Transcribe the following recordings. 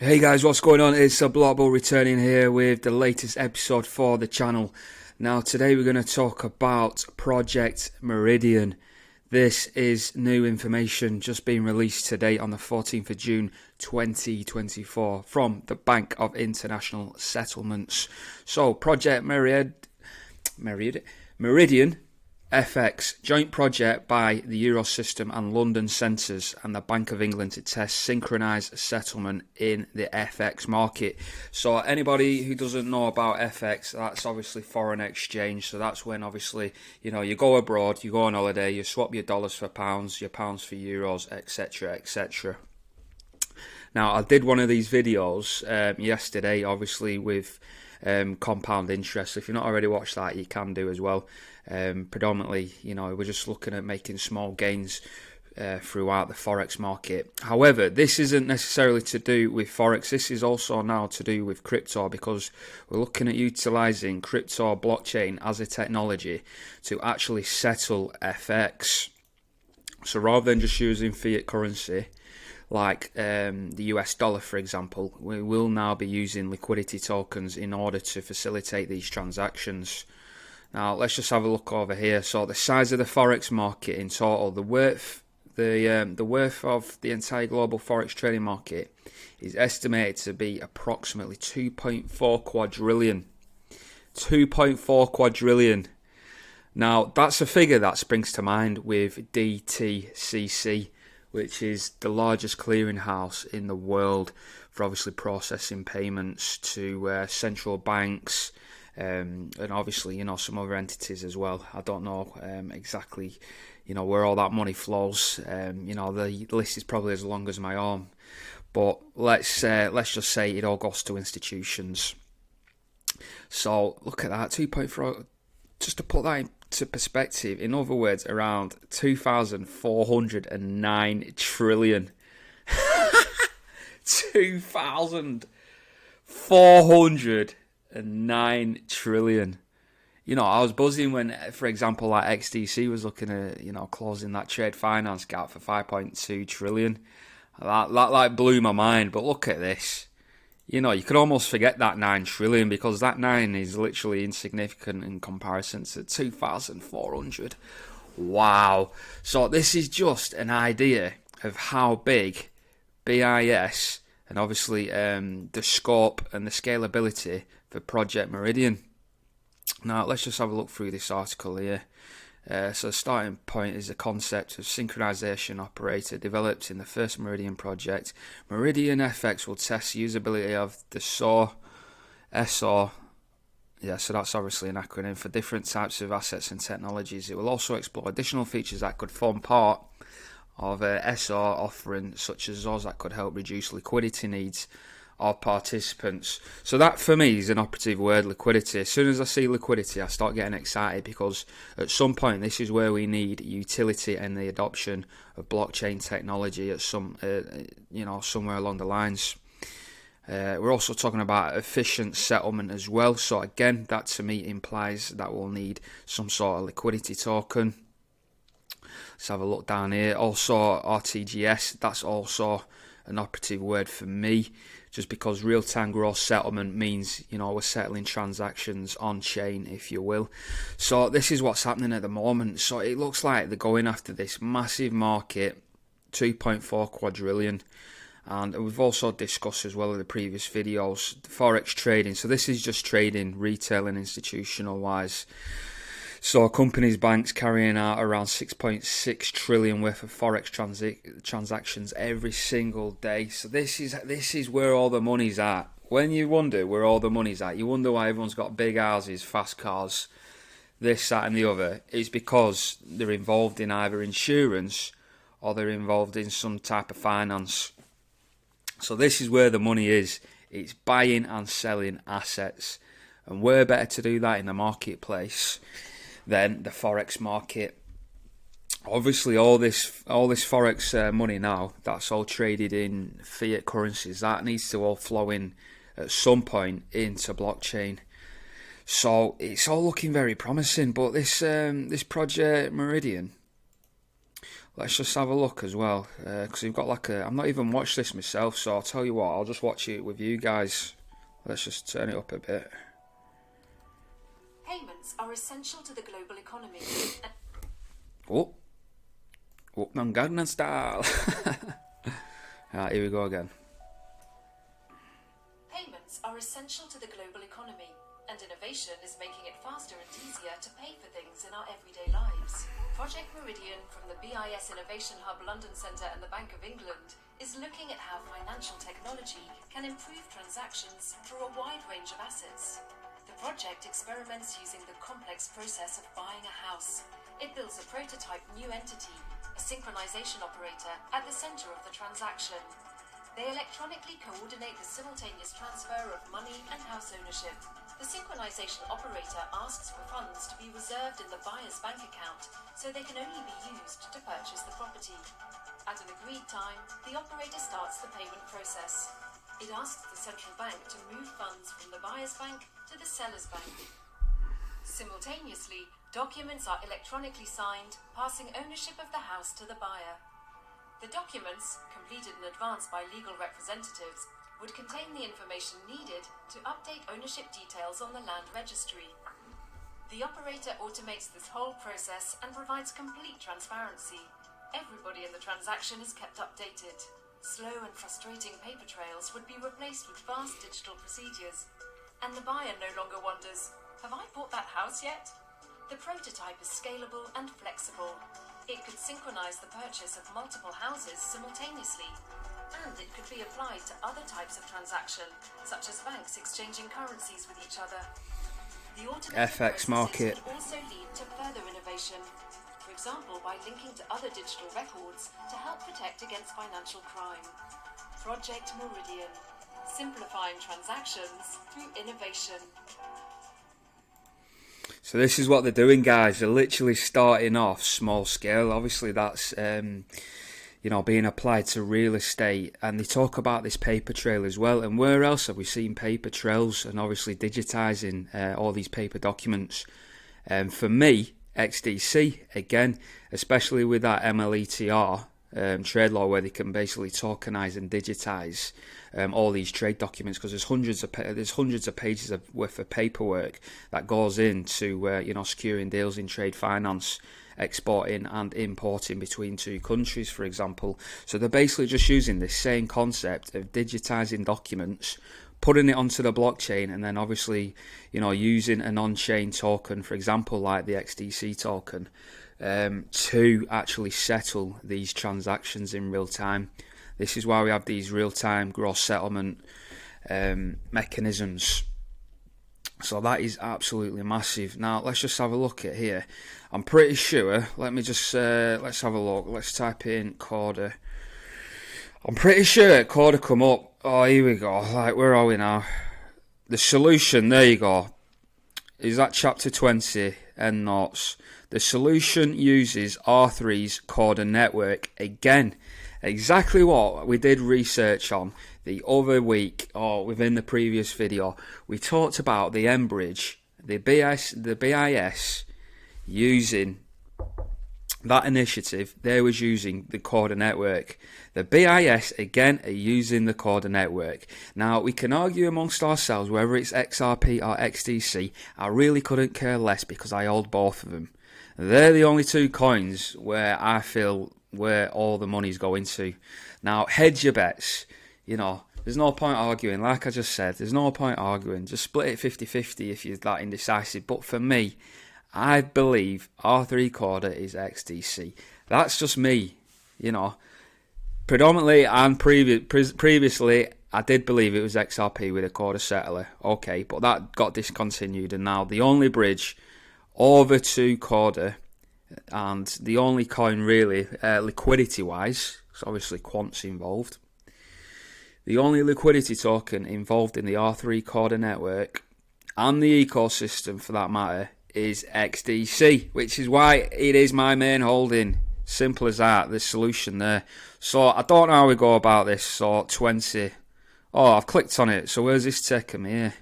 Hey guys, what's going on? It's Blockbull returning here with the latest episode for the channel. Now today we're going to talk about Project Meridian. This is new information just being released today on the 14th of June 2024 from the Bank of International Settlements. So Project Meridian FX, joint project by the Eurosystem and London Centres and the Bank of England to test synchronised settlement in the FX market. So anybody who doesn't know about FX, that's obviously foreign exchange. So that's when obviously, you go abroad, you go on holiday, you swap your dollars for pounds, your pounds for euros, etc, etc. Now, I did one of these videos yesterday, obviously, with compound interest. If you've not already watched that, you can do as well. Predominantly, we're just looking at making small gains throughout the Forex market. However, this isn't necessarily to do with Forex. This is also now to do with crypto, because we're looking at utilising crypto blockchain as a technology to actually settle FX. So rather than just using fiat currency, like the US dollar, for example, we will now be using liquidity tokens in order to facilitate these transactions. Now, let's just have a look over here. So the size of the Forex market in total, the worth of the entire global Forex trading market is estimated to be approximately 2.4 quadrillion. 2.4 quadrillion. Now, that's a figure that springs to mind with DTCC, which is the largest clearinghouse in the world for obviously processing payments to central banks, and obviously, some other entities as well. I don't know exactly, where all that money flows. The list is probably as long as my arm, but let's just say it all goes to institutions. So look at that, 2.4. Just to put that into perspective, in other words, around 2,409 trillion. 2,409 trillion. I was buzzing when, for example, like XDC was looking at, closing that trade finance gap for 5.2 trillion. That blew my mind. But look at this. You could almost forget that 9 trillion, because that 9 is literally insignificant in comparison to 2,400. Wow. So this is just an idea of how big BIS and obviously the scope and the scalability for Project Meridian. Now, let's just have a look through this article here. So the starting point is the concept of synchronization operator developed in the first Meridian project. Meridian FX will test usability of the SOR. So that's obviously an acronym for different types of assets and technologies. It will also explore additional features that could form part of a SR offering, such as those that could help reduce liquidity needs of participants. So that for me is an operative word, liquidity. As soon as I see liquidity, I start getting excited, because at some point this is where we need utility and the adoption of blockchain technology at somewhere along the lines. We're also talking about efficient settlement as well. So again, that to me implies that we'll need some sort of liquidity token. Let's have a look down here. Also RTGS, that's also an operative word for me, just because real-time gross settlement means, we're settling transactions on chain, if you will. So this is what's happening at the moment. So it looks like they're going after this massive market, 2.4 quadrillion. And we've also discussed as well in the previous videos, Forex trading. So this is just trading, retail and institutional wise. So companies, banks carrying out around 6.6 trillion worth of Forex transactions every single day. So this is where all the money's at. When you wonder where all the money's at, you wonder why everyone's got big houses, fast cars, this, that and the other. It's because they're involved in either insurance or they're involved in some type of finance. So this is where the money is. It's buying and selling assets. And where better to do that in the marketplace than the Forex market. Obviously, all this Forex money now, that's all traded in fiat currencies. That needs to all flow in at some point into blockchain. So it's all looking very promising. But this Project Meridian, let's just have a look as well, because we've got like I've not even watched this myself, so I'll tell you what, I'll just watch it with you guys. Let's just turn it up a bit. Payments are essential to the global economy. Oh, Gangnam Style. Alright, here we go again. Payments are essential to the global economy, and innovation is making it faster and easier to pay for things in our everyday lives. Project Meridian from the BIS Innovation Hub London Centre and the Bank of England is looking at how financial technology can improve transactions through a wide range of assets. The project experiments using the complex process of buying a house. It builds a prototype new entity, a synchronization operator, at the center of the transaction. They electronically coordinate the simultaneous transfer of money and house ownership. The synchronization operator asks for funds to be reserved in the buyer's bank account so they can only be used to purchase the property. At an agreed time, the operator starts the payment process. It asks the central bank to move funds from the buyer's bank to the seller's bank. Simultaneously, documents are electronically signed, passing ownership of the house to the buyer. The documents, completed in advance by legal representatives, would contain the information needed to update ownership details on the land registry. The operator automates this whole process and provides complete transparency. Everybody in the transaction is kept updated. Slow and frustrating paper trails would be replaced with fast digital procedures. And the buyer no longer wonders, have I bought that house yet? The prototype is scalable and flexible. It could synchronize the purchase of multiple houses simultaneously, and it could be applied to other types of transaction, such as banks exchanging currencies with each other. The automated FX market could also lead to further innovation, for example by linking to other digital records to help protect against financial crime. Project Meridian, simplifying transactions through innovation. So this is what they're doing, guys. They're literally starting off small scale. Obviously, that's being applied to real estate, and they talk about this paper trail as well. And where else have we seen paper trails? And obviously, digitizing all these paper documents. For me, XDC again, especially with that MLETR trade law, where they can basically tokenize and digitize all these trade documents, because there's hundreds of pages worth of paperwork that goes into securing deals in trade finance, exporting and importing between two countries, for example. So they're basically just using this same concept of digitizing documents, putting it onto the blockchain, and then obviously using an on-chain token, for example like the XDC token, to actually settle these transactions in real time. This is why we have these real-time gross settlement mechanisms. So that is absolutely massive. Now let's just have a look at here. I'm pretty sure, let's have a look. Let's type in Corda. I'm pretty sure Corda come up. Oh, here we go. Like, where are we now? The solution, there you go. Is that chapter 20 end notes? The solution uses R3's Corda network. Again, exactly what we did research on the other week, or within the previous video. We talked about the Enbridge, the BIS using that initiative. They was using the Corda network. The BIS again are using the Corda network. Now we can argue amongst ourselves whether it's XRP or XDC. I really couldn't care less, because I hold both of them. They're the only two coins where I feel where all the money's going to. Now hedge your bets. There's no point arguing. Like I just said, there's no point arguing. Just split it 50-50 if you're that indecisive. But for me, I believe R3 Corda is XDC. That's just me, Predominantly and previously, I did believe it was XRP with a Corda settler. Okay, but that got discontinued, and now the only bridge over to Corda, and the only coin really, liquidity-wise, because obviously quant's involved, the only liquidity token involved in the R3 Corda network, and the ecosystem for that matter, is XDC, which is why it is my main holding. Simple as that, the solution there. So I don't know how we go about this. So 20. Oh, I've clicked on it. So where's this taking me here?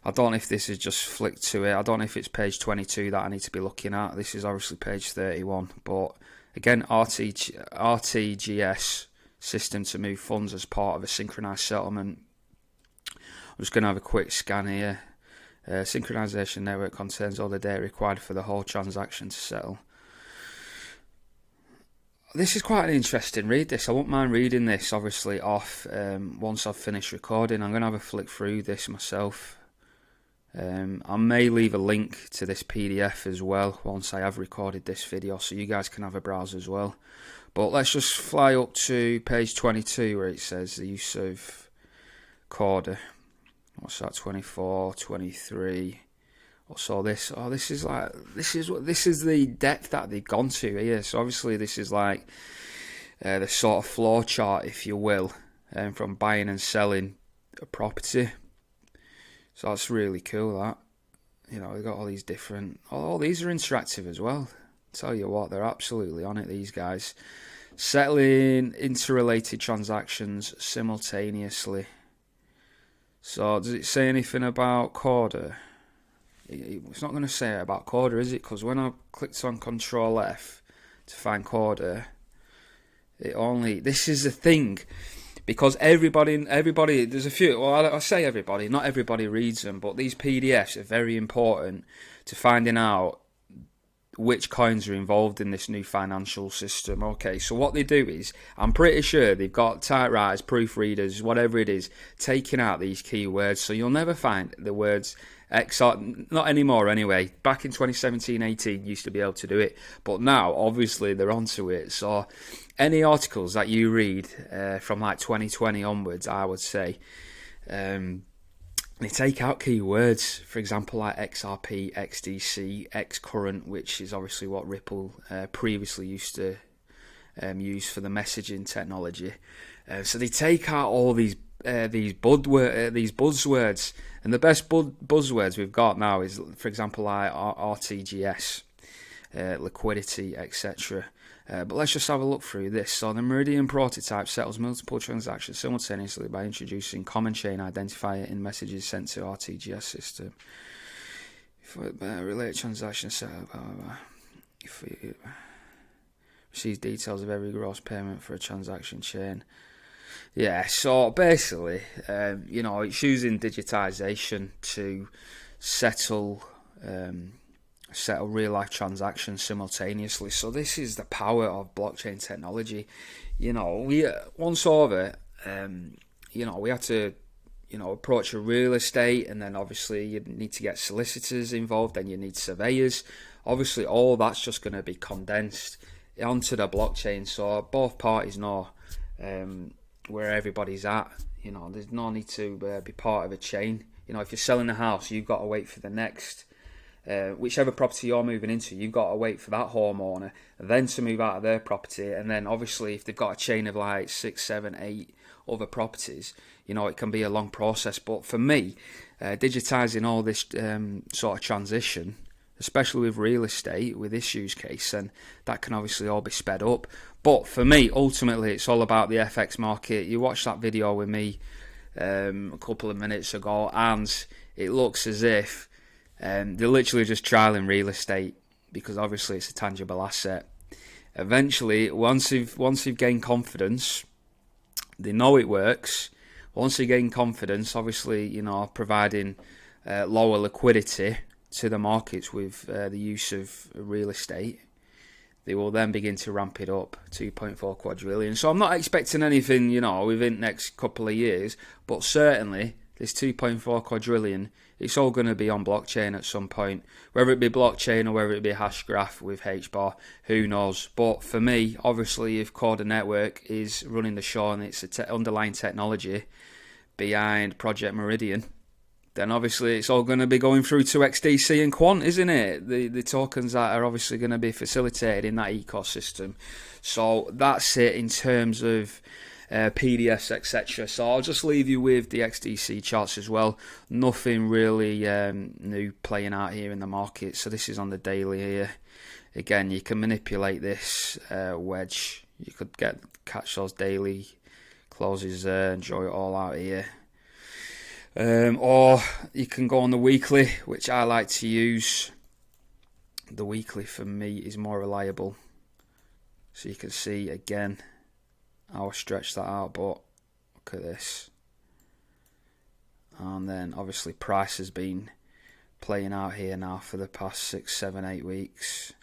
I don't know if this is just flicked to it. I don't know if it's page 22 that I need to be looking at. This is obviously page 31. But Again, RTGS system to move funds as part of a synchronized settlement. I'm just going to have a quick scan here. Synchronization network contains all the data required for the whole transaction to settle. This is quite an interesting read, this. I won't mind reading this, obviously, off once I've finished recording. I'm going to have a flick through this myself. I may leave a link to this PDF as well once I have recorded this video, so you guys can have a browse as well. But let's just fly up to page 22 where it says the use of Corda. What's that? 24, 23. So this is the depth that they've gone to here. So obviously this is like the sort of flow chart, if you will, from buying and selling a property. So that's really cool. That, you know, we've got all these different. All these are interactive as well. Tell you what, they're absolutely on it. These guys settling interrelated transactions simultaneously. So does it say anything about Corda? It's not going to say about Corda, is it? Because when I clicked on Control F to find Corda, this is the thing, because everybody, there's a few, well, I say everybody, not everybody reads them, but these PDFs are very important to finding out which coins are involved in this new financial system. Okay, so what they do is, I'm pretty sure they've got typewriters, proofreaders, whatever it is, taking out these keywords, so you'll never find the words XR, not anymore anyway. Back in 2017-18 used to be able to do it, but now obviously they're onto it. So any articles that you read from like 2020 onwards, I would say, they take out keywords, for example, like XRP, XDC, Xcurrent, which is obviously what Ripple previously used to use for the messaging technology. So they take out all these buzzwords, and the best buzzwords we've got now is, for example, like RTGS, liquidity, etc. But let's just have a look through this. So the Meridian prototype settles multiple transactions simultaneously by introducing common chain identifier in messages sent to RTGS system. Related transactions settled, blah, blah, blah. If we receives details of every gross payment for a transaction chain. Yeah, so basically, it's using digitization to settle real-life transactions simultaneously. So this is the power of blockchain technology. We once over, we had to, approach a real estate, and then obviously you need to get solicitors involved, then you need surveyors. Obviously, all that's just going to be condensed onto the blockchain, so both parties know where everybody's at. There's no need to be part of a chain. If you're selling a house, you've got to wait for the next, whichever property you're moving into, you've got to wait for that homeowner then to move out of their property. And then obviously if they've got a chain of like 6, 7, 8 other properties, it can be a long process. But for me, digitizing all this sort of transition, especially with real estate, with this use case, and that can obviously all be sped up. But for me, ultimately, it's all about the FX market. You watched that video with me a couple of minutes ago, and it looks as if they're literally just trialing real estate, because obviously it's a tangible asset. Eventually, once you've gained confidence, they know it works. Once you gain confidence, obviously, providing lower liquidity to the markets with the use of real estate, they will then begin to ramp it up, 2.4 quadrillion. So I'm not expecting anything, within the next couple of years, but certainly this 2.4 quadrillion, it's all going to be on blockchain at some point. Whether it be blockchain or whether it be Hashgraph with HBAR, who knows. But for me, obviously, if Corda Network is running the show and it's the underlying technology behind Project Meridian, then obviously it's all going to be going through to XDC and Quant, isn't it? The tokens that are obviously going to be facilitated in that ecosystem. So that's it in terms of PDFs, etc. So I'll just leave you with the XDC charts as well. Nothing really new playing out here in the market. So this is on the daily here. Again, you can manipulate this wedge. You could catch those daily closes there, enjoy it all out here. Or you can go on the weekly, which I like to use. The weekly for me is more reliable. So you can see again how I stretch that out, but look at this. And then obviously price has been playing out here now for the past 6, 7, 8 weeks.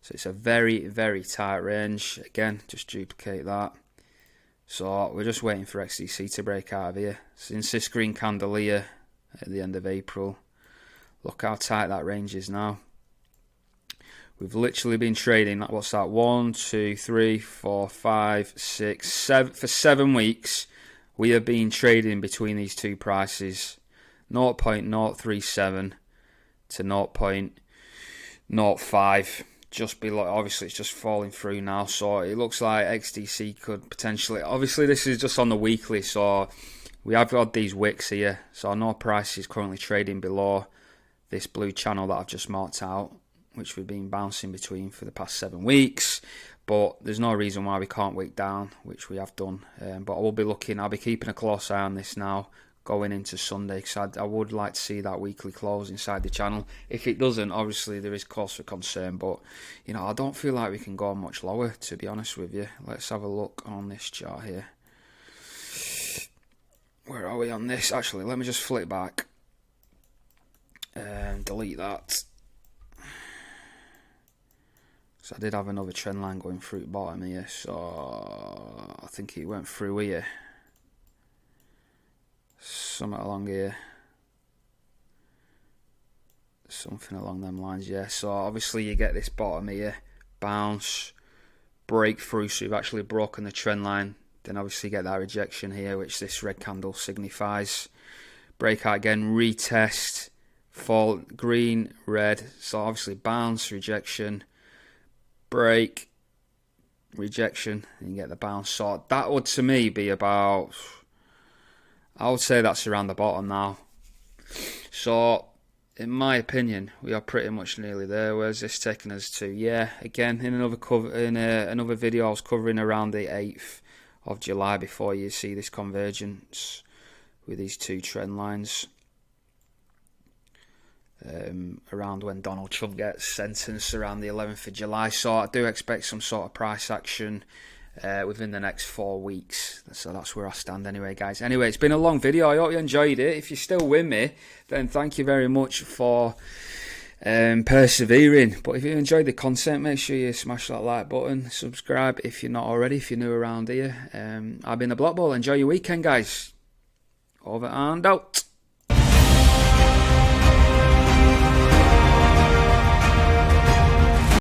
So it's a very, very tight range. Again, just duplicate that. So we're just waiting for XDC to break out of here. Since this green candle here at the end of April, look how tight that range is now. We've literally been trading, what's that, 1, 2, 3, 4, 5, 6, 7, for 7 weeks. We have been trading between these two prices, 0.037 to 0.05, just below. Obviously it's just falling through now, so it looks like XDC could potentially, obviously this is just on the weekly, so we have got these wicks here, so I know price is currently trading below this blue channel that I've just marked out, which we've been bouncing between for the past 7 weeks, but there's no reason why we can't wick down, which we have done. But I'll be keeping a close eye on this now going into Sunday, because I would like to see that weekly close inside the channel. If it doesn't, obviously there is cause for concern, but you know, I don't feel like we can go much lower, to be honest with you. Let's have a look on this chart here. Where are we on this? Actually, let me just flip back and delete that. So I did have another trend line going through the bottom here, so I think it went through here. Something along here. Something along them lines, yeah. So obviously you get this bottom here, bounce, breakthrough, so you've actually broken the trend line. Then obviously you get that rejection here, which this red candle signifies. Breakout again, retest, fall, green, red. So obviously bounce, rejection, break, rejection, and you get the bounce. So that would to me be about, I would say that's around the bottom now. So in my opinion, we are pretty much nearly there. Where's this taking us to? Yeah, again, in another video I was covering around the 8th of July before you see this convergence with these two trend lines. Around when Donald Trump gets sentenced around the 11th of July. So I do expect some sort of price action within the next 4 weeks. So that's where I stand anyway, guys. Anyway, it's been a long video. I hope you enjoyed it. If you're still with me, then thank you very much for persevering. But if you enjoyed the content, make sure you smash that like button, subscribe if you're not already, if you're new around here. I've been the Block Ball. Enjoy your weekend, guys. Over and out.